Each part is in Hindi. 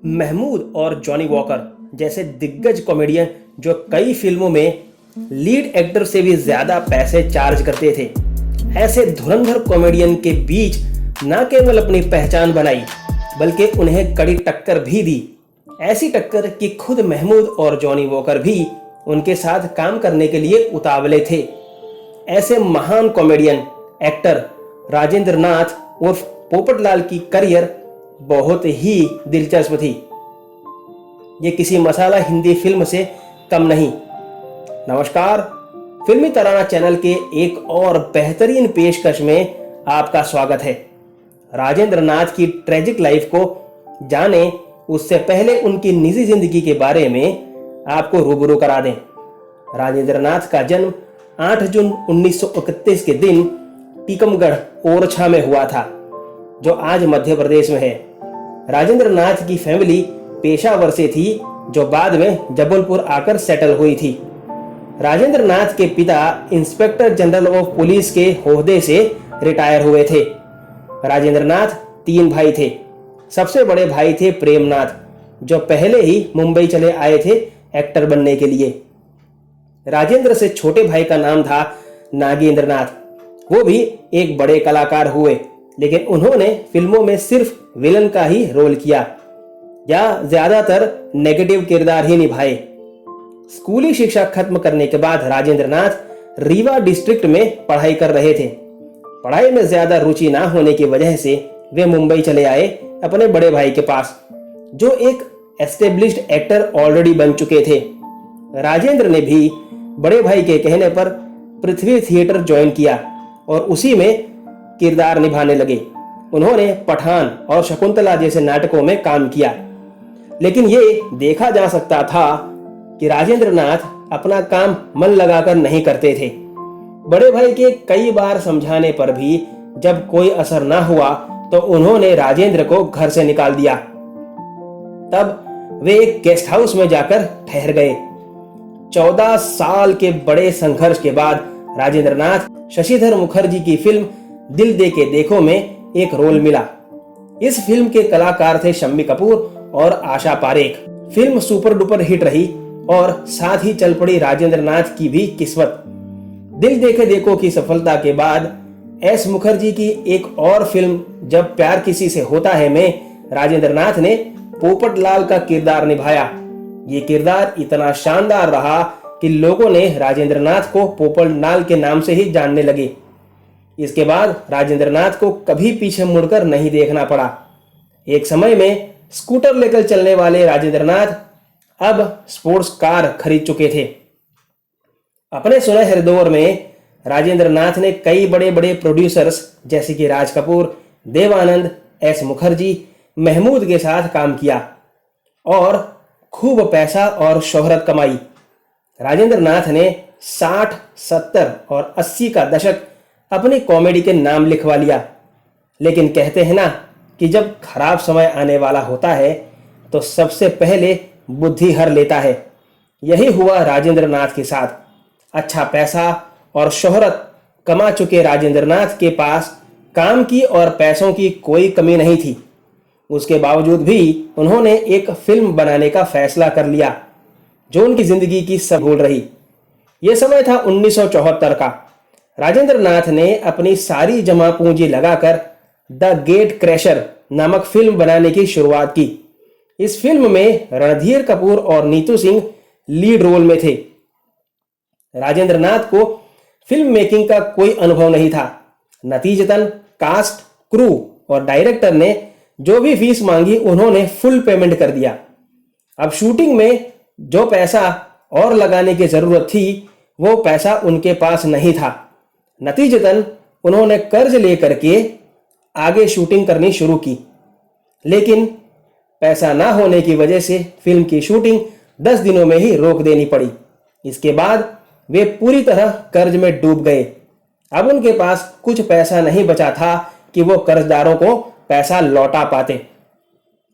महमूद और जॉनी वॉकर जैसे दिग्गज कॉमेडियन जो कई फिल्मों में लीड एक्टर से भी ज्यादा पैसे चार्ज करते थे, ऐसे धुरंधर कॉमेडियन के बीच न केवल अपनी पहचान बनाई बल्कि उन्हें कड़ी टक्कर भी दी। ऐसी टक्कर कि खुद महमूद और जॉनी वॉकर भी उनके साथ काम करने के लिए उतावले थे। ऐसे महान कॉमेडियन एक्टर राजेंद्र नाथ उर्फ पोपटलाल की करियर बहुत ही दिलचस्प थी। ये किसी मसाला हिंदी फिल्म से कम नहीं। नमस्कार, फिल्मी तराना चैनल के एक और बेहतरीन पेशकश में आपका स्वागत है। राजेंद्र नाथ की ट्रेजिक लाइफ को जाने उससे पहले उनकी निजी जिंदगी के बारे में आपको रूबरू करा दें। राजेंद्र नाथ का जन्म 8 जून 1931 के दिन टीकमगढ़ ओरछा में हुआ था, जो आज मध्य प्रदेश में है। राजेंद्र नाथ की फैमिली पेशावर से थी, जो बाद में जबलपुर आकर सेटल हुई थी। राजेंद्र नाथ के पिता इंस्पेक्टर जनरल ऑफ पुलिस के ओहदे से रिटायर हुए थे। राजेंद्र नाथ 3 भाई थे। सबसे बड़े भाई थे प्रेमनाथ, जो पहले ही मुंबई चले आए थे एक्टर बनने के लिए। राजेंद्र से छोटे भाई का नाम था नागेंद्र नाथ। वो भी एक बड़े कलाकार हुए, लेकिन उन्होंने फिल्मों में सिर्फ विलन का ही रोल किया या ज्यादातर नेगेटिव किरदार ही निभाए। स्कूली शिक्षा खत्म करने के बाद राजेंद्र नाथ रीवा डिस्ट्रिक्ट में पढ़ाई कर रहे थे। पढ़ाई में ज्यादा रुचि ना होने की वजह से वे मुंबई चले आए अपने बड़े भाई के पास, जो एक एस्टेब्लिश्ड एक्टर ऑलरेडी बन चुके थे। राजेंद्र ने भी बड़े भाई के कहने पर पृथ्वी थिएटर ज्वाइन किया और उसी में किरदार निभाने लगे। उन्होंने पठान और शकुंतला जैसे नाटकों में काम किया, लेकिन ये देखा जा सकता था कि राजेंद्र नाथ अपना काम मन लगाकर नहीं करते थे। बड़े भाई के कई बार समझाने पर भी जब कोई असर ना हुआ तो उन्होंने राजेंद्र को घर से निकाल दिया। तब वे एक गेस्ट हाउस में जाकर ठहर गए। 14 साल के बड़े संघर्ष के बाद राजेंद्र नाथ शशिधर मुखर्जी की फिल्म दिल दे के देखो में एक रोल मिला। इस फिल्म के कलाकार थे शम्मी कपूर और Asha Parekh. Film super duper hit रही और साथ ही चल पड़ी राजेंद्र नाथ की भी किस्मत। दिल देखे देखो की सफलता के बाद एस मुखर्जी की एक और फिल्म जब प्यार किसी से होता है में राजेंद्र नाथ ने पोपटलाल का किरदार निभाया। ये किरदार इतना शानदार रहा कि लोगों ने राजेंद्र नाथ को पोपटलाल के नाम से ही जानने लगे। इसके बाद राजेंद्र नाथ को कभी पीछे मुड़कर नहीं देखना पड़ा। एक समय में स्कूटर लेकर चलने वाले राजेंद्र नाथ अब स्पोर्ट्स कार खरीद चुके थे। अपने सुनहरे दौर में राजेंद्र नाथ ने कई बड़े बड़े प्रोड्यूसर्स जैसे कि राज कपूर, देवानंद, एस मुखर्जी, महमूद के साथ काम किया और खूब पैसा और शोहरत कमाई। राजेंद्र नाथ ने 60, 70 और 80 का दशक अपनी कॉमेडी के नाम लिखवा लिया। लेकिन कहते हैं ना कि जब खराब समय आने वाला होता है तो सबसे पहले बुद्धि हर लेता है। यही हुआ राजेंद्र नाथ के साथ। अच्छा पैसा और शोहरत कमा चुके राजेंद्र नाथ के पास काम की और पैसों की कोई कमी नहीं थी। उसके बावजूद भी उन्होंने एक फिल्म बनाने का फैसला कर लिया, जो उनकी जिंदगी की सब भूल रही। यह समय था 1974 का। राजेंद्र नाथ ने अपनी सारी जमा पूंजी लगाकर द गेट क्रैशर नामक फिल्म बनाने की शुरुआत की। इस फिल्म में रणधीर कपूर और नीतू सिंह लीड रोल में थे। राजेंद्र नाथ को फिल्म मेकिंग का कोई अनुभव नहीं था। नतीजतन कास्ट, क्रू और डायरेक्टर ने जो भी फीस मांगी उन्होंने फुल पेमेंट कर दिया। अब शूटिंग में जो पैसा और लगाने की जरूरत थी वो पैसा उनके पास नहीं था। नतीजतन उन्होंने कर्ज लेकर के आगे शूटिंग करनी शुरू की, लेकिन पैसा ना होने की वजह से फिल्म की शूटिंग 10 दिनों में ही रोक देनी पड़ी। इसके बाद वे पूरी तरह कर्ज में डूब गए। अब उनके पास कुछ पैसा नहीं बचा था कि वो कर्जदारों को पैसा लौटा पाते।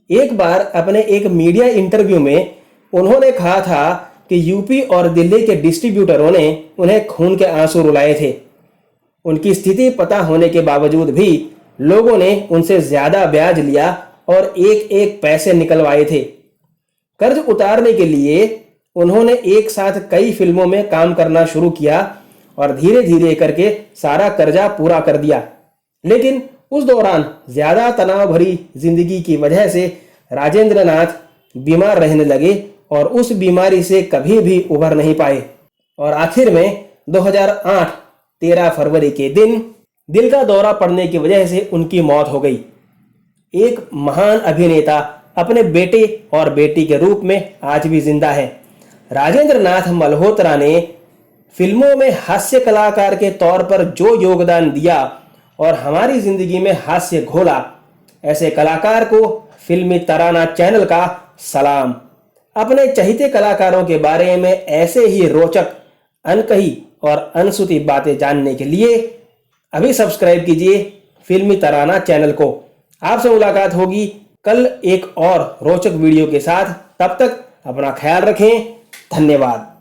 एक बार अपने एक मीडिया इंटरव्यू में उन्होंने कहा था कि यूपी और दिल्ली के डिस्ट्रीब्यूटरों ने उन्हें खून के आंसू रुलाए थे। उनकी स्थिति पता होने के बावजूद भी लोगों ने उनसे ज्यादा ब्याज लिया और एक एक पैसे निकलवाए थे। कर्ज उतारने के लिए उन्होंने एक साथ कई फिल्मों में काम करना शुरू किया और धीरे धीरे करके सारा कर्जा पूरा कर दिया। लेकिन उस दौरान ज्यादा तनाव भरी जिंदगी की वजह से राजेंद्र नाथ बीमार रहने लगे और उस बीमारी से कभी भी उभर नहीं पाए और आखिर में 2008 13 फरवरी के दिन दिल का दौरा पड़ने की वजह से उनकी मौत हो गई। एक महान अभिनेता अपने बेटे और बेटी के रूप में आज भी जिंदा है। राजेंद्र नाथ मल्होत्रा ने फिल्मों में हास्य कलाकार के तौर पर जो योगदान दिया और हमारी जिंदगी में हास्य घोला, ऐसे कलाकार को फिल्मी तराना चैनल का सलाम। अपने चहेते कलाकारों के बारे में ऐसे ही रोचक, अनकही और अनसुती बातें जानने के लिए अभी सब्सक्राइब कीजिए फिल्मी तराना चैनल को। आपसे मुलाकात होगी कल एक और रोचक वीडियो के साथ। तब तक अपना ख्याल रखें। धन्यवाद।